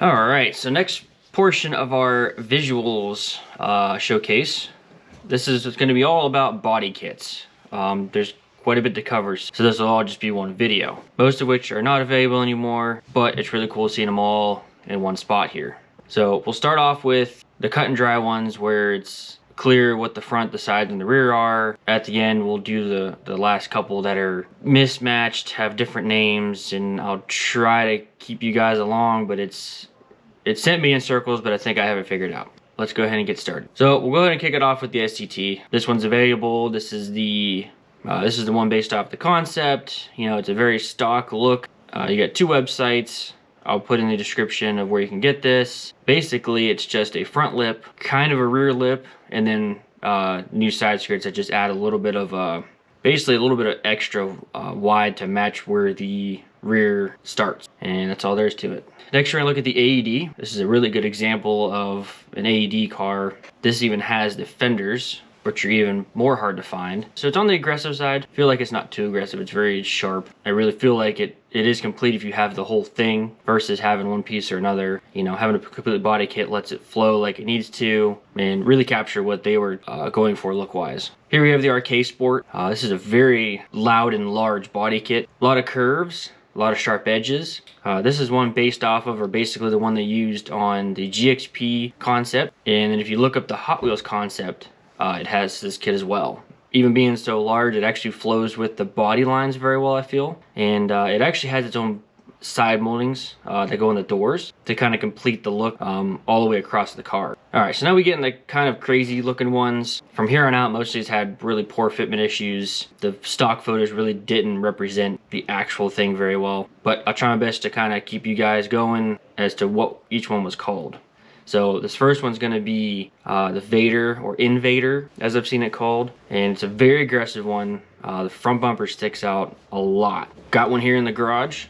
All right, so next portion of our visuals showcase. This is going to be all about body kits. There's quite a bit to cover, so this will all just be one video. Most of which are not available anymore, but it's really cool seeing them all in one spot here. So we'll start off with the cut and dry ones where it's clear what the front, the sides, and the rear are. At the end, we'll do the last couple that are mismatched, have different names, and I'll try to keep you guys along, but it sent me in circles, but I think I have it figured out. Let's go ahead and get started. So we'll go ahead and kick it off with the SCT. This one's available. This is the one based off the concept. You know, it's a very stock look. You got two websites. I'll put in the description of where you can get this. Basically, it's just a front lip, kind of a rear lip, and then new side skirts that just add a little bit of, basically a little bit of extra wide to match where the rear starts. And that's all there is to it. Next, we're gonna look at the AED. This is a really good example of an AED car. This even has the fenders, which are even more hard to find. So it's on the aggressive side. I feel like it's not too aggressive. It's very sharp. I really feel like it is complete if you have the whole thing versus having one piece or another. You know, having a complete body kit lets it flow like it needs to and really capture what they were going for look-wise. Here we have the Arcade Sport. This is a very loud and large body kit. A lot of curves, a lot of sharp edges. This is one based off of, or basically the one they used on the GXP concept. And then if you look up the Hot Wheels concept, it has this kit as well. Even being so large, it actually flows with the body lines very well, I feel. And it actually has its own side moldings that go in the doors to kind of complete the look all the way across the car. All right, so now we get in the kind of crazy looking ones. From here on out, most of these had really poor fitment issues. The stock photos really didn't represent the actual thing very well. But I'll try my best to kind of keep you guys going as to what each one was called. So this first one's going to be the Vader, or Invader, as I've seen it called. And it's a very aggressive one. The front bumper sticks out a lot. Got one here in the garage,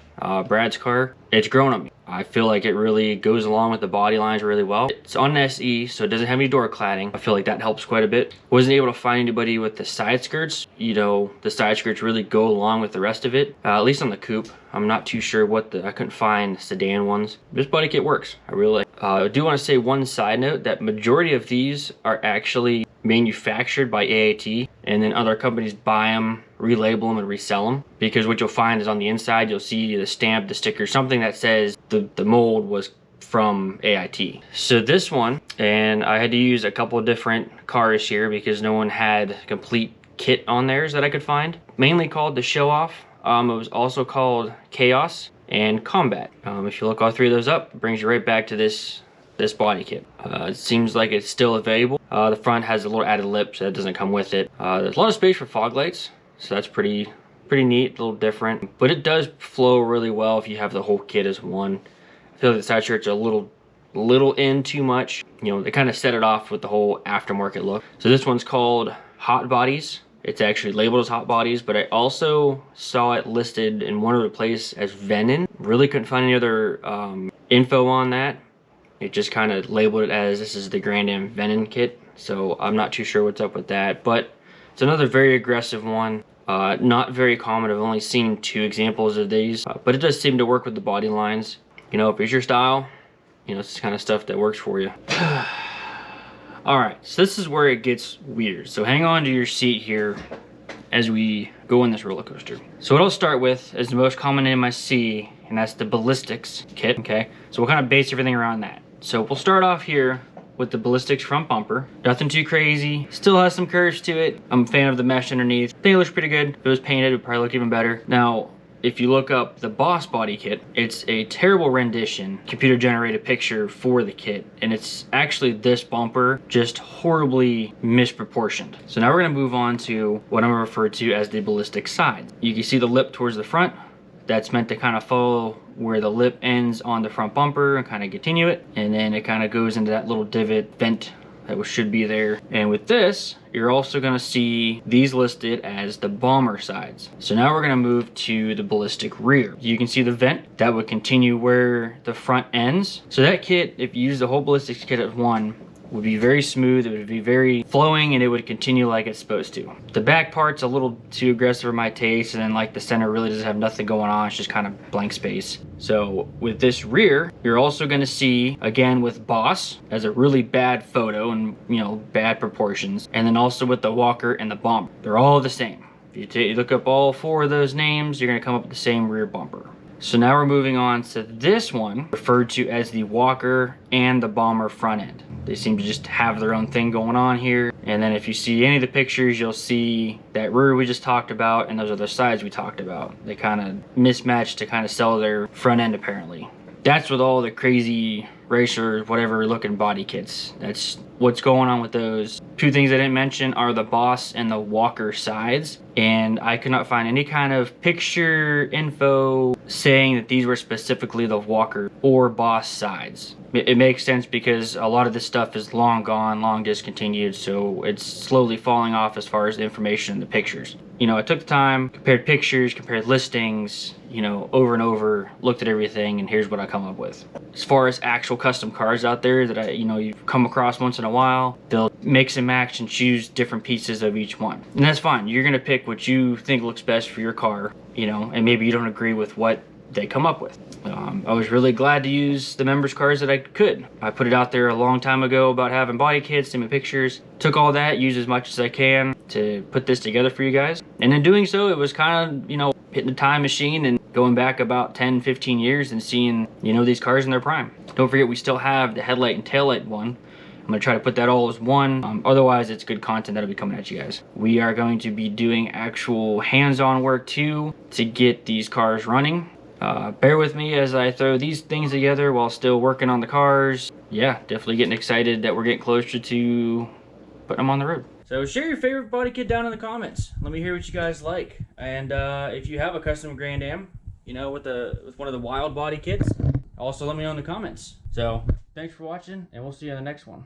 Brad's car. It's grown on me. I feel like it really goes along with the body lines really well. It's on an SE, so it doesn't have any door cladding. I feel like that helps quite a bit. Wasn't able to find anybody with the side skirts. You know, the side skirts really go along with the rest of it, at least on the coupe. I'm not too sure I couldn't find sedan ones. This body kit works. I really like it. I do want to say one side note that majority of these are actually manufactured by AAT, and then other companies buy them, relabel them, and resell them. Because what you'll find is on the inside, you'll see the stamp, the sticker, something that says the mold was from AIT. So this one, and I had to use a couple of different cars here because no one had complete kit on theirs that I could find. Mainly called the Show Off. It was also called Chaos and Combat. If you look all three of those up, it brings you right back to this body kit. It seems like it's still available. The front has a little added lip, so that doesn't come with it. There's a lot of space for fog lights, so that's pretty neat, a little different. But it does flow really well if you have the whole kit as one. I feel like the side shirts are a little in too much. You know, they kind of set it off with the whole aftermarket look. So this one's called Hot Bodies. It's actually labeled as Hot Bodies, but I also saw it listed in one other place as Venom. Really couldn't find any other info on that. It just kind of labeled it as this is the Grand Am Venom kit. So I'm not too sure what's up with that, but it's another very aggressive one. Not very common. I've only seen 2 examples of these, but it does seem to work with the body lines. You know, if it's your style, you know, it's the kind of stuff that works for you. All right, so this is where it gets weird. So hang on to your seat here as we go in this roller coaster. So what I'll start with is the most common name I see, and that's the Ballistics kit, okay? So we'll kind of base everything around that. So we'll start off here with the Ballistics front bumper. Nothing too crazy. Still has some curves to it. I'm a fan of the mesh underneath. I think it looks pretty good. If it was painted, it would probably look even better. Now, if you look up the Boss body kit, it's a terrible rendition, computer generated picture for the kit. And it's actually this bumper, just horribly misproportioned. So now we're gonna move on to what I'm gonna refer to as the ballistic side. You can see the lip towards the front. That's meant to kind of follow where the lip ends on the front bumper and kind of continue it. And then it kind of goes into that little divot vent that should be there. And with this, you're also gonna see these listed as the bomber sides. So now we're gonna move to the ballistic rear. You can see the vent that would continue where the front ends. So that kit, if you use the whole ballistics kit as one, would be very smooth, it would be very flowing, and it would continue like it's supposed to. The back part's a little too aggressive for my taste, and then like the center really doesn't have nothing going on, it's just kind of blank space. So with this rear, you're also gonna see, again with Boss, as a really bad photo and, you know, bad proportions, and then also with the Walker and the Bomber. They're all the same. If you look up all 4 of those names, you're gonna come up with the same rear bumper. So now we're moving on to this one, referred to as the Walker and the Bomber front end. They seem to just have their own thing going on here. And then if you see any of the pictures, you'll see that rear we just talked about and those other sides we talked about. They kind of mismatched to kind of sell their front end apparently. That's with all the crazy racer, whatever looking body kits. That's what's going on with those. 2 things I didn't mention are the Boss and the Walker sides. And I could not find any kind of picture info saying that these were specifically the Walker or Boss sides. It makes sense because a lot of this stuff is long gone, long discontinued, so it's slowly falling off as far as the information in the pictures. You know, I took the time, compared pictures, compared listings, you know, over and over, looked at everything, and here's what I come up with. As far as actual custom cars out there that you've come across once in a while, they'll mix and match and choose different pieces of each one. And that's fine. You're gonna pick what you think looks best for your car, you know, and maybe you don't agree with what they come up with. I was really glad to use the members cars that I could. I put it out there a long time ago about having body kits, send me pictures. Took all that, used as much as I can to put this together for you guys. And in doing so, it was kind of, you know, hitting the time machine and going back about 10-15 years and seeing, you know, these cars in their prime. Don't forget, we still have the headlight and taillight one. I'm gonna try to put that all as one. Otherwise, it's good content that'll be coming at you guys. We are going to be doing actual hands-on work too to get these cars running. Bear with me as I throw these things together while still working on the cars. Yeah, definitely getting excited that we're getting closer to putting them on the road. So share your favorite body kit down in the comments. Let me hear what you guys like. And if you have a custom Grand Am, you know, with one of the wild body kits, also let me know in the comments. So thanks for watching, and we'll see you in the next one.